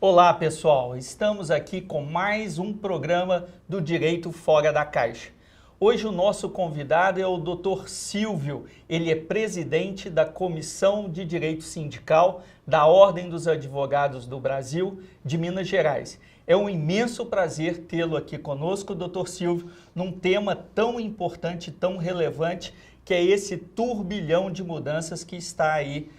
Olá pessoal, estamos aqui com mais um programa do Direito Fora da Caixa. Hoje o nosso convidado é o Dr. Silvio, ele é presidente da Comissão de Direito Sindical da Ordem dos Advogados do Brasil de Minas Gerais. É um imenso prazer tê-lo aqui conosco, Dr. Silvio, num tema tão importante, tão relevante, que é esse turbilhão de mudanças que está aí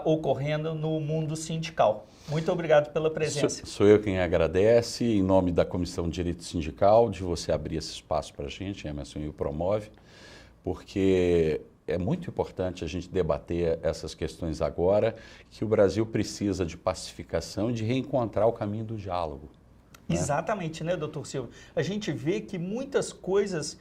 ocorrendo no mundo sindical. Muito obrigado pela presença. Sou eu quem agradece, em nome da Comissão de Direito Sindical, de você abrir esse espaço para a gente, a Emerson o promove, porque é muito importante a gente debater essas questões agora, que o Brasil precisa de pacificação e de reencontrar o caminho do diálogo. Exatamente, né, doutor Silvio? A gente vê que muitas coisas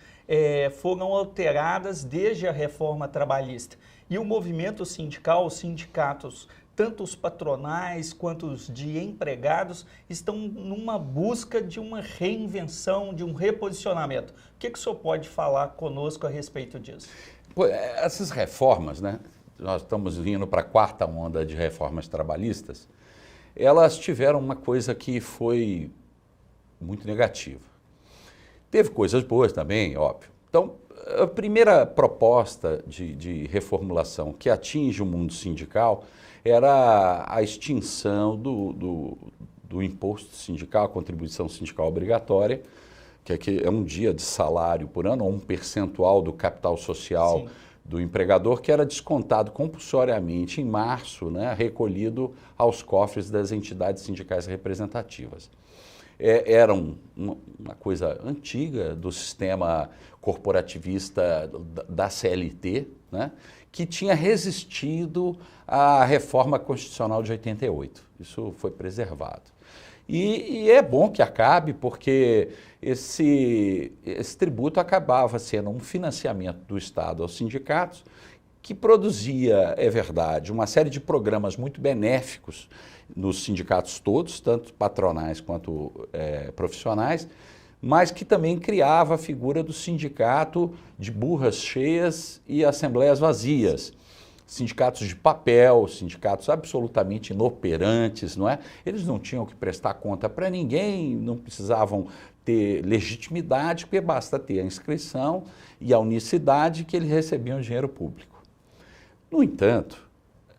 foram alteradas desde a reforma trabalhista. E o movimento sindical, os sindicatos, tanto os patronais quanto os de empregados, estão numa busca de uma reinvenção, de um reposicionamento. O que o senhor pode falar conosco a respeito disso? Essas reformas, né? Nós estamos indo para a quarta onda de reformas trabalhistas, elas tiveram uma coisa que foi muito negativa. Teve coisas boas também, óbvio. Então, a primeira proposta de reformulação que atinge o mundo sindical era a extinção do imposto sindical, a contribuição sindical obrigatória, que é um dia de salário por ano, ou um percentual do capital social Sim. do empregador, que era descontado compulsoriamente em março, né, recolhido aos cofres das entidades sindicais representativas. Era uma coisa antiga do sistema corporativista da CLT, né, que tinha resistido à reforma constitucional de 88. Isso foi preservado. E é bom que acabe, porque esse tributo acabava sendo um financiamento do Estado aos sindicatos, que produzia, é verdade, uma série de programas muito benéficos nos sindicatos todos, tanto patronais quanto profissionais, mas que também criava a figura do sindicato de burras cheias e assembleias vazias. Sindicatos de papel, sindicatos absolutamente inoperantes, não é? Eles não tinham que prestar conta para ninguém, não precisavam ter legitimidade, porque basta ter a inscrição e a unicidade que eles recebiam dinheiro público. No entanto,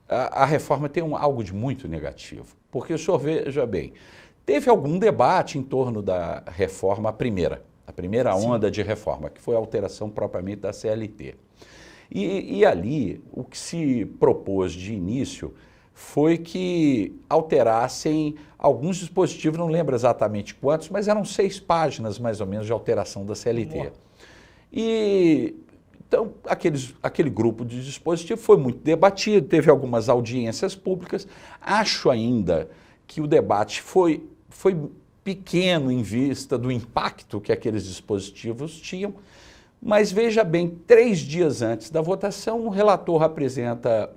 a reforma tem algo de muito negativo, porque o senhor veja bem, teve algum debate em torno da reforma, a primeira onda de reforma, que foi a alteração propriamente da CLT. E ali, o que se propôs de início foi que alterassem alguns dispositivos, não lembro exatamente quantos, mas eram 6 páginas mais ou menos de alteração da CLT. Então, aquele grupo de dispositivos foi muito debatido, teve algumas audiências públicas. Acho ainda que o debate foi pequeno em vista do impacto que aqueles dispositivos tinham, mas veja bem, 3 dias antes da votação, o relator apresenta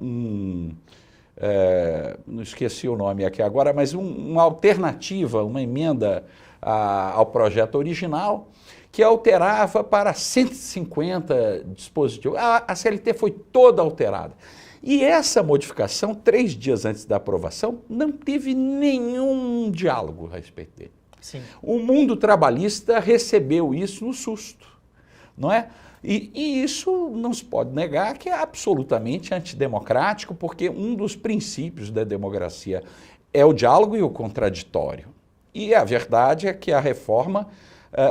não esqueci o nome aqui agora, mas uma alternativa, uma emenda ao projeto original, que alterava para 150 dispositivos. A CLT foi toda alterada. E essa modificação, 3 dias antes da aprovação, não teve nenhum diálogo a respeito dele. Sim. O mundo trabalhista recebeu isso no susto, não é? E isso não se pode negar que é absolutamente antidemocrático, porque um dos princípios da democracia é o diálogo e o contraditório. E a verdade é que a reforma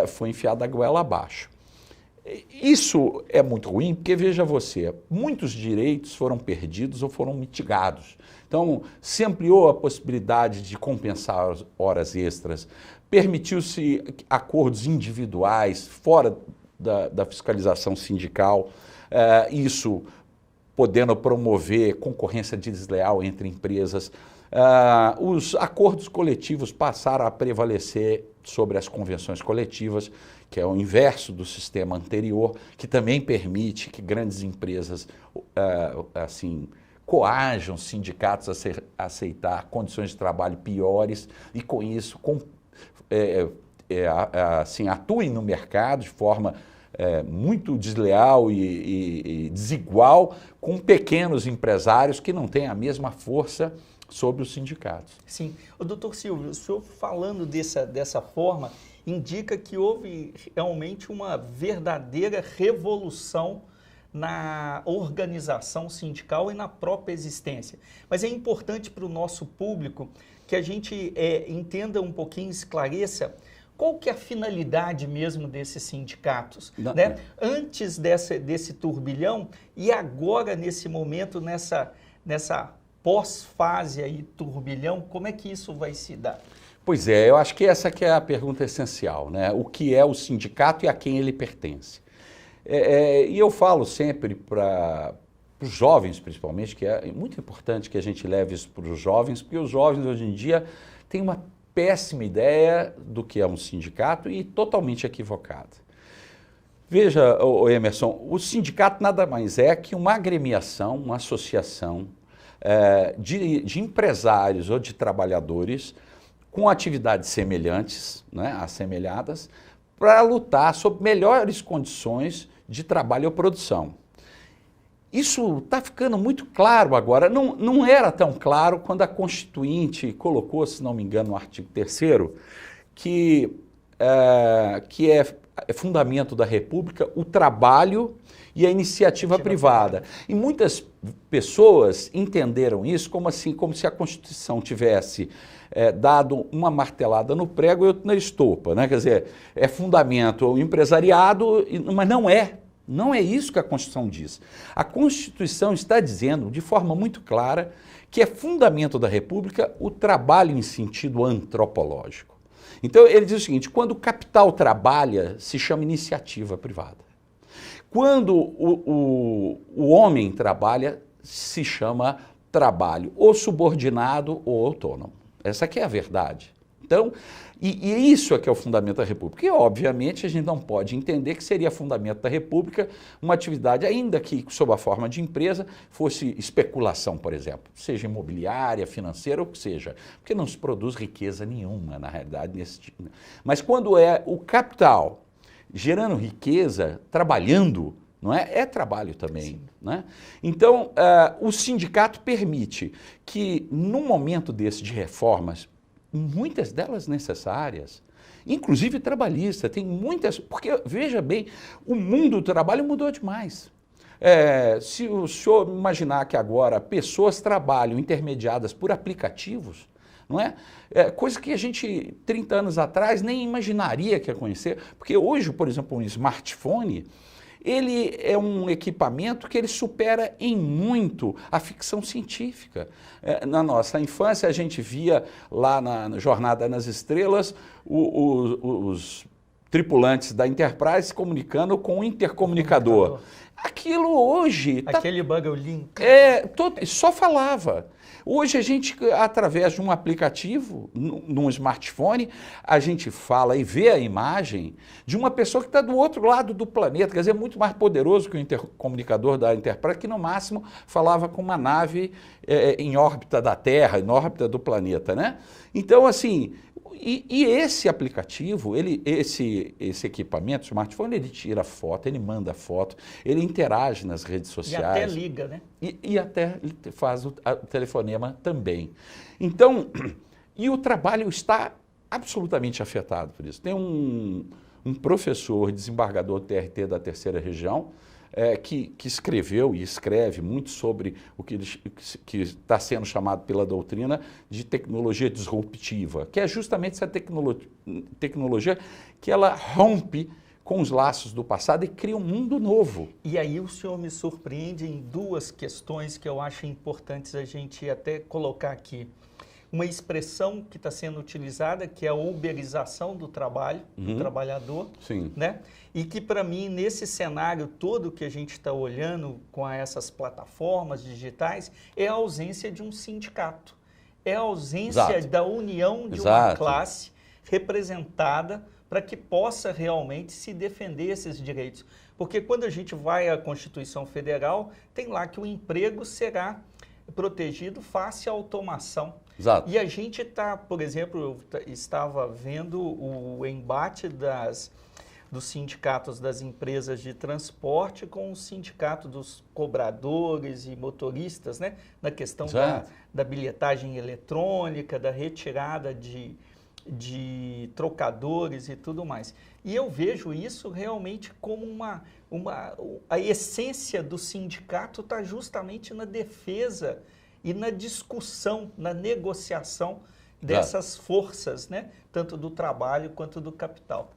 foi enfiada a goela abaixo. Isso é muito ruim, porque veja você, muitos direitos foram perdidos ou foram mitigados. Então, se ampliou a possibilidade de compensar as horas extras, permitiu-se acordos individuais fora da fiscalização sindical, isso podendo promover concorrência desleal entre empresas. Os acordos coletivos passaram a prevalecer sobre as convenções coletivas, que é o inverso do sistema anterior, que também permite que grandes empresas coajam sindicatos a aceitar condições de trabalho piores e, com isso, atuem no mercado de forma muito desleal e desigual com pequenos empresários que não têm a mesma força sobre os sindicatos. Sim. O doutor Silvio, o senhor falando dessa forma, indica que houve realmente uma verdadeira revolução na organização sindical e na própria existência. Mas é importante para o nosso público que a gente entenda um pouquinho, esclareça qual que é a finalidade mesmo desses sindicatos, né? Antes desse turbilhão e agora nesse momento, nessa pós-fase aí, turbilhão, como é que isso vai se dar? Pois é, eu acho que essa que é a pergunta essencial, né? O que é o sindicato e a quem ele pertence? E eu falo sempre para os jovens, principalmente, que é muito importante que a gente leve isso para os jovens, porque os jovens hoje em dia têm uma péssima ideia do que é um sindicato e totalmente equivocada. Veja, Emerson, o sindicato nada mais é que uma agremiação, uma associação de empresários ou de trabalhadores com atividades semelhantes, né, assemelhadas, para lutar sobre melhores condições de trabalho ou produção. Isso está ficando muito claro agora, não era tão claro quando a Constituinte colocou, se não me engano, no artigo 3º, que é fundamento da República o trabalho e a iniciativa privada. E muitas pessoas entenderam isso como se a Constituição tivesse dado uma martelada no prego e outra na estopa, né? Quer dizer, é fundamento o empresariado, mas não é. Não é isso que a Constituição diz. A Constituição está dizendo, de forma muito clara, que é fundamento da República o trabalho em sentido antropológico. Então, ele diz o seguinte, quando o capital trabalha, se chama iniciativa privada. Quando o homem trabalha, se chama trabalho ou subordinado ou autônomo. Essa aqui é a verdade. Então, e isso é que é o fundamento da República. E, obviamente, a gente não pode entender que seria fundamento da República uma atividade, ainda que sob a forma de empresa, fosse especulação, por exemplo, seja imobiliária, financeira, ou que seja, porque não se produz riqueza nenhuma, na realidade, nesse tipo. Mas quando é o capital gerando riqueza, trabalhando, não é? É trabalho também, né? Então, o sindicato permite que, num momento desse de reformas, muitas delas necessárias, inclusive trabalhista, tem muitas, porque, veja bem, o mundo do trabalho mudou demais. Se o senhor imaginar que agora pessoas trabalham intermediadas por aplicativos, não é? Coisa que a gente, 30 anos atrás, nem imaginaria que ia conhecer, porque hoje, por exemplo, um smartphone, ele é um equipamento que ele supera em muito a ficção científica. Na nossa infância, a gente via lá na Jornada nas Estrelas os tripulantes da Enterprise comunicando com o intercomunicador. Aquilo hoje... Aquele bug, link. Só falava. Hoje a gente, através de um aplicativo, num smartphone, a gente fala e vê a imagem de uma pessoa que está do outro lado do planeta, quer dizer, muito mais poderoso que o intercomunicador da Enterprise, que no máximo falava com uma nave em órbita da Terra, em órbita do planeta, né? Então, assim, e esse aplicativo, esse equipamento, smartphone, ele tira foto, ele manda foto, ele interage nas redes sociais. E até liga, né? E até faz o telefonema também. Então, e o trabalho está absolutamente afetado por isso. Tem um professor, desembargador do TRT da Terceira Região, que escreveu e escreve muito sobre o que está sendo chamado pela doutrina de tecnologia disruptiva, que é justamente essa tecnologia que ela rompe com os laços do passado e cria um mundo novo. E aí o senhor me surpreende em duas questões que eu acho importantes a gente até colocar aqui. Uma expressão que está sendo utilizada, que é a uberização do trabalho, do trabalhador, Sim. né? E que, para mim, nesse cenário todo que a gente está olhando com essas plataformas digitais, é a ausência de um sindicato. É a ausência da união de uma classe representada para que possa realmente se defender esses direitos. Porque quando a gente vai à Constituição Federal, tem lá que o emprego será protegido face à automação. Exato. E a gente está, por exemplo, eu estava vendo o embate dos sindicatos das empresas de transporte com o sindicato dos cobradores e motoristas, né? Na questão da bilhetagem eletrônica, da retirada de trocadores e tudo mais. E eu vejo isso realmente como a essência do sindicato está justamente na defesa e na discussão, na negociação dessas forças, né? Tanto do trabalho quanto do capital.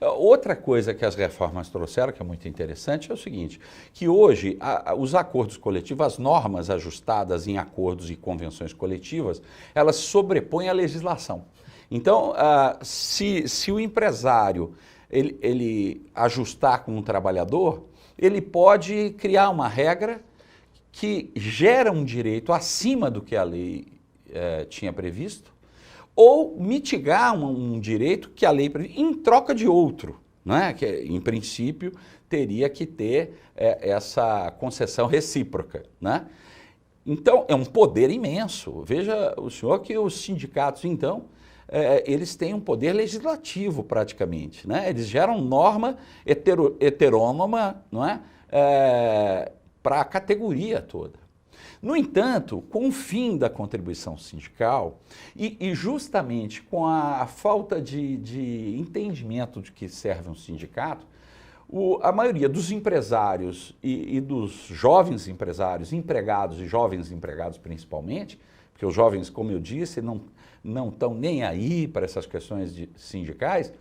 Outra coisa que as reformas trouxeram, que é muito interessante, é o seguinte, que hoje os acordos coletivos, as normas ajustadas em acordos e convenções coletivas, elas sobrepõem a legislação. Então, se o empresário ele ajustar com um trabalhador, ele pode criar uma regra que gera um direito acima do que a lei tinha previsto, ou mitigar um direito que a lei previu em troca de outro, né? Que em princípio teria que ter essa concessão recíproca, né? Então é um poder imenso. Veja o senhor que os sindicatos então eles têm um poder legislativo praticamente, né? Eles geram norma heterônoma, não é? Para a categoria toda. No entanto, com o fim da contribuição sindical e justamente com a falta de entendimento de que serve um sindicato, a maioria dos empresários e dos jovens empresários, empregados e jovens empregados principalmente, porque os jovens, como eu disse, não estão nem aí para essas questões sindicais,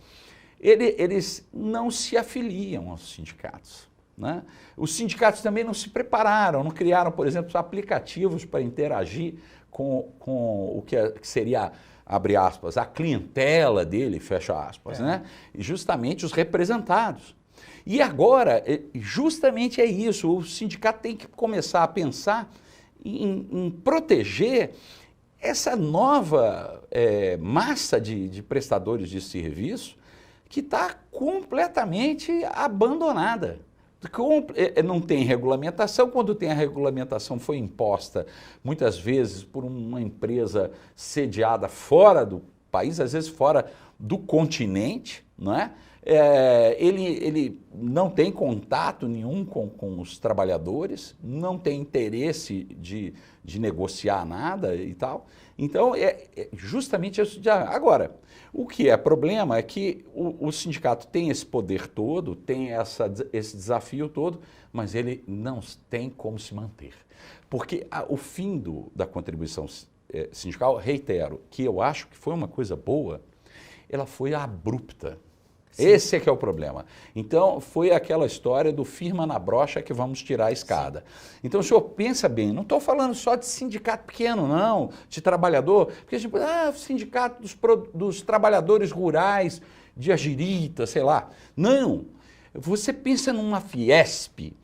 eles não se afiliam aos sindicatos. Né? Os sindicatos também não se prepararam, não criaram, por exemplo, aplicativos para interagir com o que seria, abre aspas, a clientela dele, fecha aspas, né? E justamente os representados. E agora, justamente é isso, o sindicato tem que começar a pensar em proteger essa nova massa de prestadores de serviço que está completamente abandonada. Não tem regulamentação, quando tem a regulamentação foi imposta muitas vezes por uma empresa sediada fora do país, às vezes fora do continente, não é? Ele não tem contato nenhum com os trabalhadores, não tem interesse de negociar nada e tal. Então, justamente isso. Agora, o que é problema é que o sindicato tem esse poder todo, tem esse desafio todo, mas ele não tem como se manter. Porque o fim da contribuição sindical, reitero, que eu acho que foi uma coisa boa, ela foi abrupta. Sim. Esse é que é o problema. Então, foi aquela história do firma na brocha que vamos tirar a escada. Sim. Então, o senhor pensa bem, não estou falando só de sindicato pequeno, não, de trabalhador, porque a gente sindicato dos trabalhadores rurais, de Agirita, sei lá. Não, você pensa numa Fiesp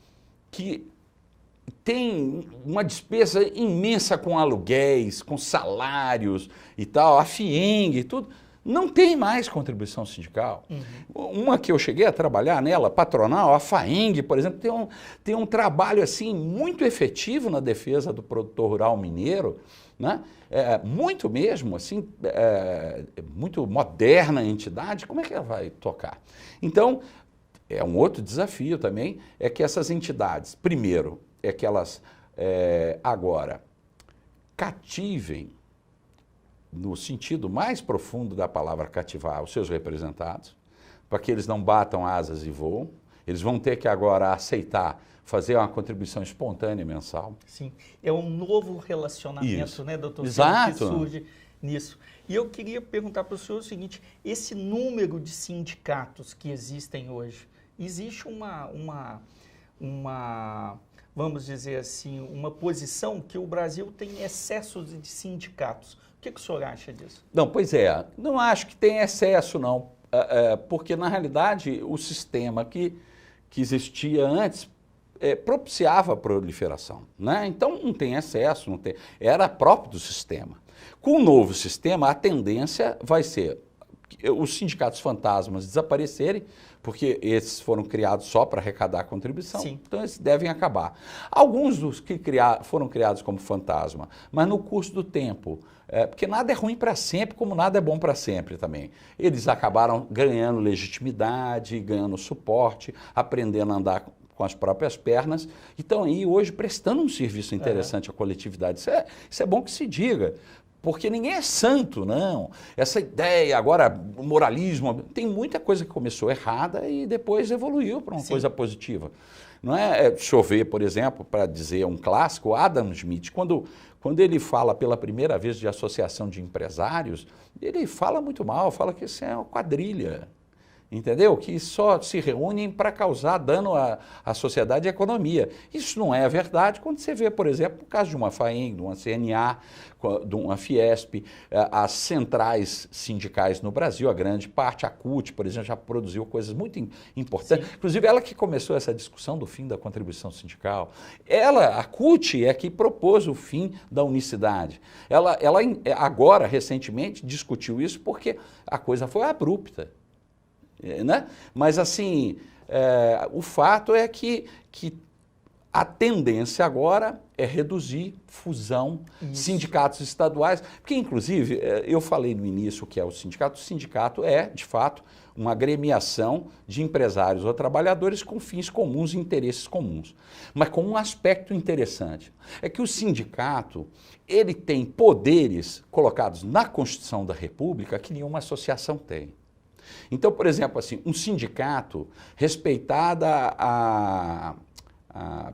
que tem uma despesa imensa com aluguéis, com salários e tal, a FIENG e tudo. Não tem mais contribuição sindical. Uhum. Uma que eu cheguei a trabalhar nela, patronal, a FAENG, por exemplo, tem um trabalho assim muito efetivo na defesa do produtor rural mineiro, né? Muito mesmo, assim, muito moderna a entidade. Como é que ela vai tocar? Então, é um outro desafio também, é que essas entidades, primeiro, é que elas agora cativem, no sentido mais profundo da palavra cativar, os seus representados, para que eles não batam asas e voam. Eles vão ter que agora aceitar fazer uma contribuição espontânea mensal. Sim, é um novo relacionamento, né, doutor? Exato. Que surge nisso. E eu queria perguntar para o senhor o seguinte, esse número de sindicatos que existem hoje, existe vamos dizer assim, uma posição que o Brasil tem excesso de sindicatos. O que o senhor acha disso? Não, pois é, não acho que tem excesso não, porque na realidade o sistema que existia antes propiciava a proliferação, né? Então não tem excesso, não tem, era próprio do sistema. Com o novo sistema a tendência vai ser os sindicatos fantasmas desaparecerem, porque esses foram criados só para arrecadar a contribuição, Sim. então eles devem acabar. Alguns dos que foram criados como fantasma, mas no curso do tempo, porque nada é ruim para sempre, como nada é bom para sempre também. Eles acabaram ganhando legitimidade, ganhando suporte, aprendendo a andar com as próprias pernas, e estão aí hoje prestando um serviço interessante à coletividade. Isso é bom que se diga, porque ninguém é santo, não. Essa ideia, agora, moralismo, tem muita coisa que começou errada e depois evoluiu para uma coisa positiva. Não é chover, por exemplo, para dizer um clássico, Adam Smith, quando ele fala pela primeira vez de associação de empresários, ele fala muito mal, fala que isso é uma quadrilha. Entendeu? Que só se reúnem para causar dano à sociedade e à economia. Isso não é verdade quando você vê, por exemplo, o caso de uma FAEM, de uma CNA, de uma Fiesp, as centrais sindicais no Brasil, a grande parte, a CUT, por exemplo, já produziu coisas muito importantes. Sim. Inclusive, ela que começou essa discussão do fim da contribuição sindical. A CUT, é que propôs o fim da unicidade. Ela agora, recentemente, discutiu isso porque a coisa foi abrupta. Né? Mas assim, o fato é que a tendência agora é reduzir fusão, sindicatos estaduais, porque inclusive eu falei no início o que é o sindicato é, de fato, uma agremiação de empresários ou trabalhadores com fins comuns e interesses comuns. Mas com um aspecto interessante, é que o sindicato, ele tem poderes colocados na Constituição da República que nenhuma associação tem. Então, por exemplo, assim, um sindicato, respeitada a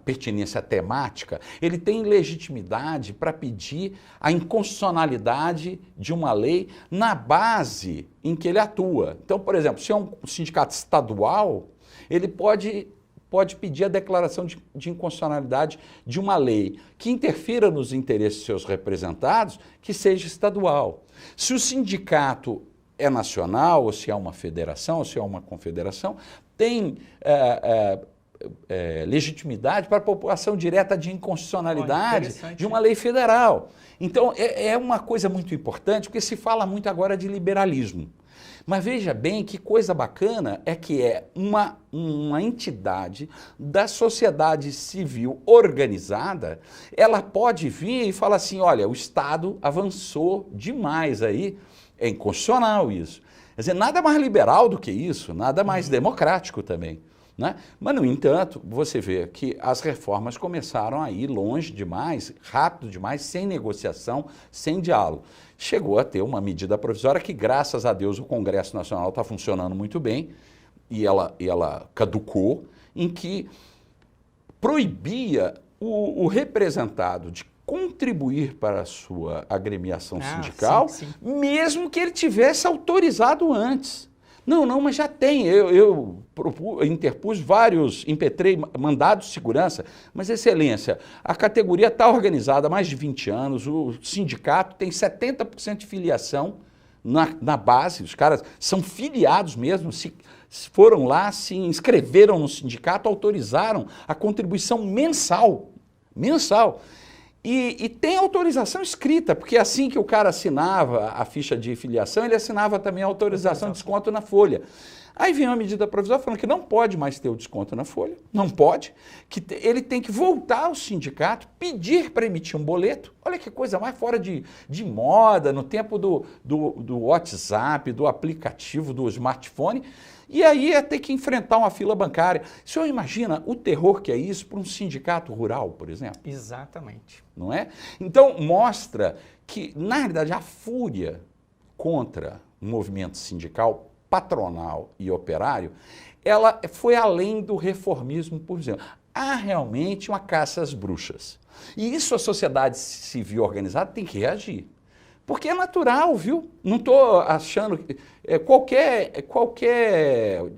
pertinência temática, ele tem legitimidade para pedir a inconstitucionalidade de uma lei na base em que ele atua. Então, por exemplo, se é um sindicato estadual, ele pode pedir a declaração de inconstitucionalidade de uma lei que interfira nos interesses de seus representados, que seja estadual. Se o sindicato é nacional, ou se é uma federação, ou se é uma confederação, tem legitimidade para a população direta de inconstitucionalidade de uma lei federal. Então, é uma coisa muito importante, porque se fala muito agora de liberalismo. Mas veja bem que coisa bacana é que é uma entidade da sociedade civil organizada, ela pode vir e falar assim, olha, o Estado avançou demais aí. É inconstitucional isso. Quer dizer, nada mais liberal do que isso, nada mais democrático também. Né? Mas, no entanto, você vê que as reformas começaram a ir longe demais, rápido demais, sem negociação, sem diálogo. Chegou a ter uma medida provisória que, graças a Deus, o Congresso Nacional está funcionando muito bem, e ela caducou, em que proibia o representado de contribuir para a sua agremiação sindical, sim. Mesmo que ele tivesse autorizado antes. Não, mas já tem. Eu interpus impetrei mandados de segurança, mas, Excelência, a categoria está organizada há mais de 20 anos, o sindicato tem 70% de filiação na base, os caras são filiados mesmo, foram lá, se inscreveram no sindicato, autorizaram a contribuição mensal. E tem autorização escrita, porque assim que o cara assinava a ficha de filiação, ele assinava também a autorização de desconto na folha. Aí vem uma medida provisória falando que não pode mais ter o desconto na folha, não pode, que ele tem que voltar ao sindicato, pedir para emitir um boleto. Olha que coisa mais fora de moda, no tempo do WhatsApp, do aplicativo, do smartphone. E aí é ter que enfrentar uma fila bancária. O senhor imagina o terror que é isso para um sindicato rural, por exemplo? Exatamente. Não é? Então, mostra que, na realidade, a fúria contra o movimento sindical, patronal e operário, ela foi além do reformismo, por exemplo. Há realmente uma caça às bruxas. E isso a sociedade civil organizada tem que reagir. Porque é natural, viu? Não estou achando que qualquer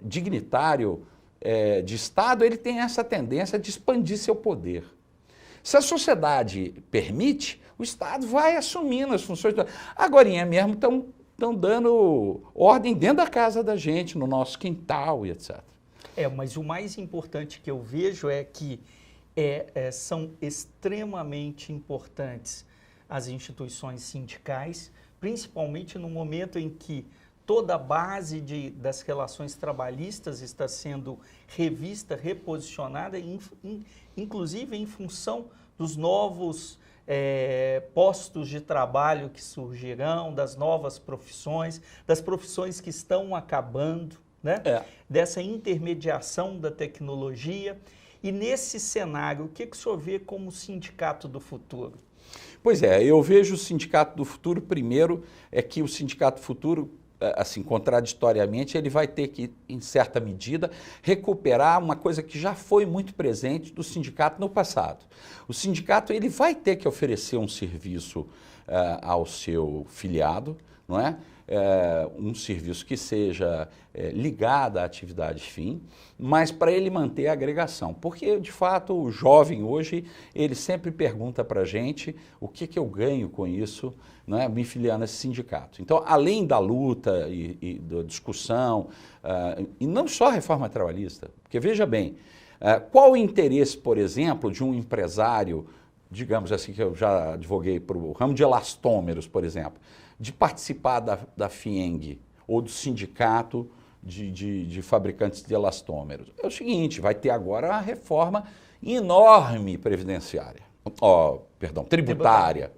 dignitário de Estado ele tem essa tendência de expandir seu poder. Se a sociedade permite, o Estado vai assumindo as funções. Agorinha mesmo estão dando ordem dentro da casa da gente, no nosso quintal e etc. Mas o mais importante que eu vejo é que são extremamente importantes as instituições sindicais, principalmente no momento em que toda a base das relações trabalhistas está sendo revista, reposicionada, inclusive em função dos novos postos de trabalho que surgirão, das novas profissões, das profissões que estão acabando, né? Dessa intermediação da tecnologia. E nesse cenário, o que o senhor vê como sindicato do futuro? Pois é, eu vejo o sindicato do futuro, primeiro, é que o sindicato do futuro, assim, contraditoriamente, ele vai ter que, em certa medida, recuperar uma coisa que já foi muito presente do sindicato no passado. O sindicato, ele vai ter que oferecer um serviço ao seu filiado, não é? Um serviço que seja ligado à atividade fim, mas para ele manter a agregação. Porque, de fato, o jovem hoje, ele sempre pergunta para a gente o que eu ganho com isso, né, me filiando a esse sindicato. Então, além da luta e da discussão, e não só a reforma trabalhista, porque veja bem, qual o interesse, por exemplo, de um empresário, digamos assim, que eu já advoguei para o ramo de elastômeros, por exemplo, de participar da FIENG ou do sindicato de fabricantes de elastômeros? É o seguinte, vai ter agora uma reforma enorme tributária.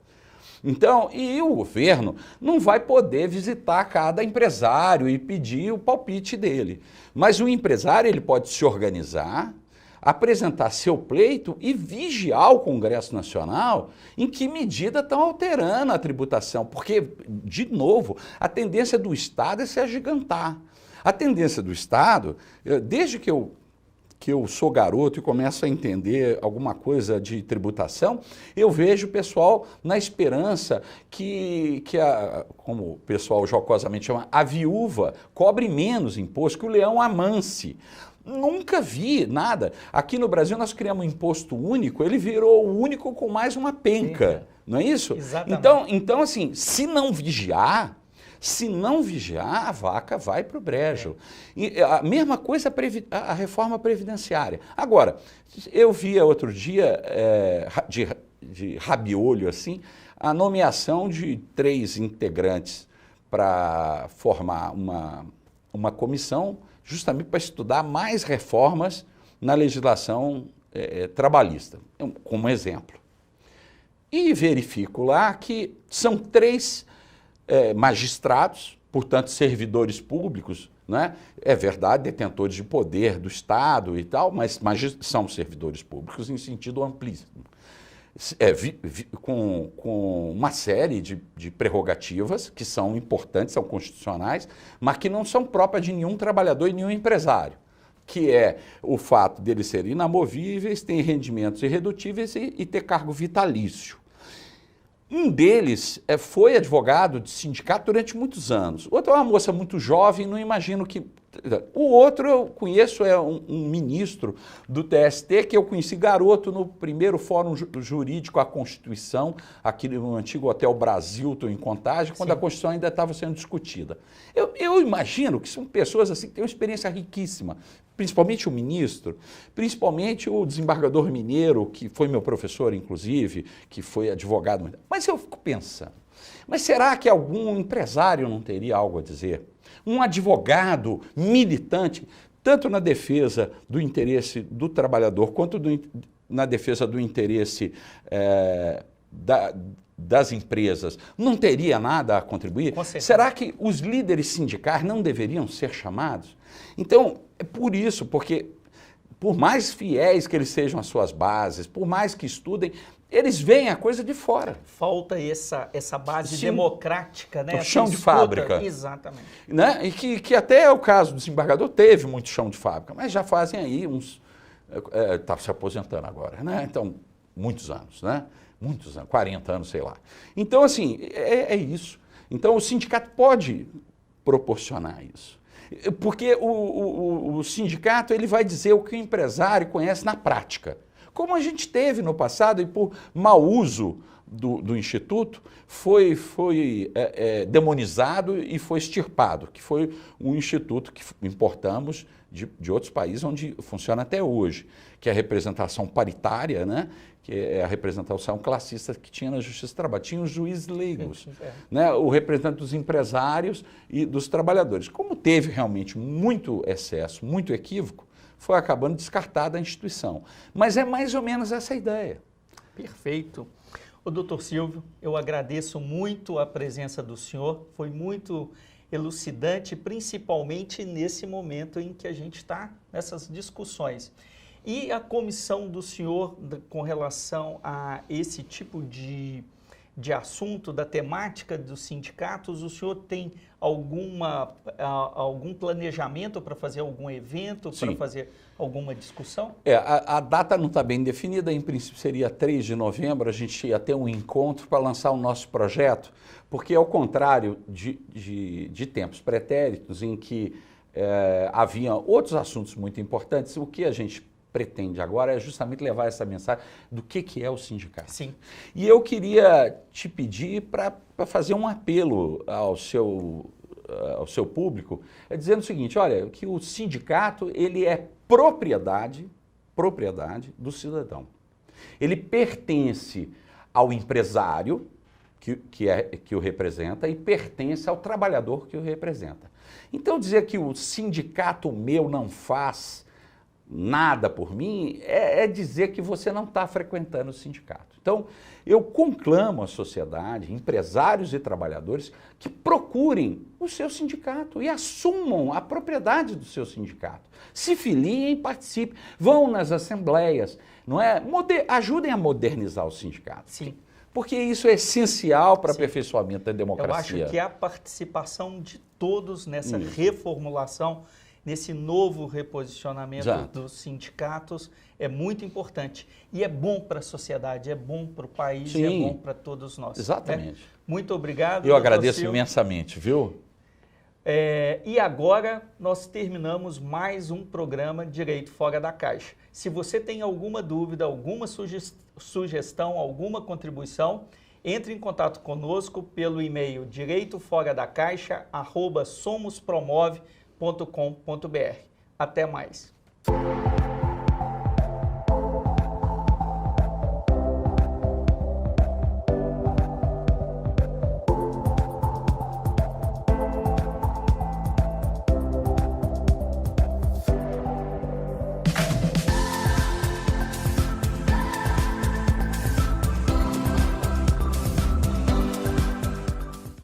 Então, e o governo não vai poder visitar cada empresário e pedir o palpite dele. Mas o empresário, ele pode se organizar, apresentar seu pleito e vigiar o Congresso Nacional em que medida estão alterando a tributação. Porque, de novo, a tendência do Estado é se agigantar. A tendência do Estado, desde que eu sou garoto e começo a entender alguma coisa de tributação, eu vejo o pessoal na esperança que como o pessoal jocosamente chama, a viúva cobre menos imposto, que o leão amance. Nunca vi nada. Aqui no Brasil nós criamos um imposto único, ele virou o único com mais uma penca, não é isso? Exatamente. Então, assim, se não vigiar, a vaca vai para o brejo. E a mesma coisa a reforma previdenciária. Agora, eu via outro dia, de rabiolho assim, a nomeação de 3 integrantes para formar uma comissão justamente para estudar mais reformas na legislação trabalhista, como exemplo. E verifico lá que são 3 magistrados, portanto servidores públicos, né? É verdade, detentores de poder do Estado e tal, mas são servidores públicos em sentido amplíssimo. Com uma série de prerrogativas que são importantes, são constitucionais, mas que não são próprias de nenhum trabalhador e nenhum empresário, que é o fato deles serem inamovíveis, ter rendimentos irredutíveis e ter cargo vitalício. Um deles foi advogado de sindicato durante muitos anos. O outro é uma moça muito jovem, não imagino que... O outro eu conheço, é um ministro do TST, que eu conheci garoto no primeiro fórum jurídico à Constituição, aqui no antigo Hotel Brasilton, em Contagem, quando a Constituição ainda estava sendo discutida. Eu imagino que são pessoas assim, que têm uma experiência riquíssima, principalmente o ministro, principalmente o desembargador Mineiro, que foi meu professor, inclusive, que foi advogado. Mas eu fico pensando, mas será que algum empresário não teria algo a dizer? Um advogado militante, tanto na defesa do interesse do trabalhador, quanto na defesa do interesse das empresas, não teria nada a contribuir? Será que os líderes sindicais não deveriam ser chamados? Então, é por isso, porque por mais fiéis que eles sejam às suas bases, por mais que estudem, eles veem a coisa de fora. Falta essa base democrática, né? O chão de fábrica. Exatamente. Né? E que até o caso do desembargador teve muito chão de fábrica, mas já fazem aí uns... Está se aposentando agora, né? Então, muitos anos, né? Muitos anos, 40 anos, sei lá. Então, assim, é isso. Então, o sindicato pode proporcionar isso. Porque o sindicato ele vai dizer o que o empresário conhece na prática. Como a gente teve no passado e por mau uso do Instituto foi demonizado e foi extirpado, que foi um instituto que importamos de outros países, onde funciona até hoje, que é a representação paritária, né? Que é a representação classista que tinha na Justiça do Trabalho. Tinha os juízes leigos, né? O representante dos empresários e dos trabalhadores. Como teve realmente muito excesso, muito equívoco, foi acabando descartada a instituição. Mas é mais ou menos essa a ideia. Perfeito. O doutor Silvio, eu agradeço muito a presença do senhor, foi muito elucidante, principalmente nesse momento em que a gente está nessas discussões. E a comissão do senhor com relação a esse tipo de assunto, da temática dos sindicatos, o senhor tem algum planejamento para fazer algum evento, para fazer alguma discussão? A data não está bem definida, em princípio seria 3 de novembro, a gente ia ter um encontro para lançar o nosso projeto, porque ao contrário de tempos pretéritos em que havia outros assuntos muito importantes, o que a gente pretende agora é justamente levar essa mensagem do que é o sindicato. Sim. E eu queria te pedir para fazer um apelo ao seu público, dizendo o seguinte, olha, que o sindicato ele é propriedade do cidadão. Ele pertence ao empresário que o representa e pertence ao trabalhador que o representa. Então dizer que o sindicato meu não faz nada por mim, é dizer que você não está frequentando o sindicato. Então, eu conclamo a sociedade, empresários e trabalhadores, que procurem o seu sindicato e assumam a propriedade do seu sindicato. Se filiem, participem, vão nas assembleias, não é? Ajudem a modernizar o sindicato. Sim. Porque isso é essencial para o aperfeiçoamento da democracia. Eu acho que a participação de todos nessa reformulação, nesse novo reposicionamento dos sindicatos, é muito importante. E é bom para a sociedade, é bom para o país, é bom para todos nós. Exatamente. Né? Muito obrigado. Eu agradeço imensamente, viu? E agora nós terminamos mais um programa Direito Fora da Caixa. Se você tem alguma dúvida, alguma sugestão, alguma contribuição, entre em contato conosco pelo e-mail direitoforadacaixa@somospromove.com.br. Até mais.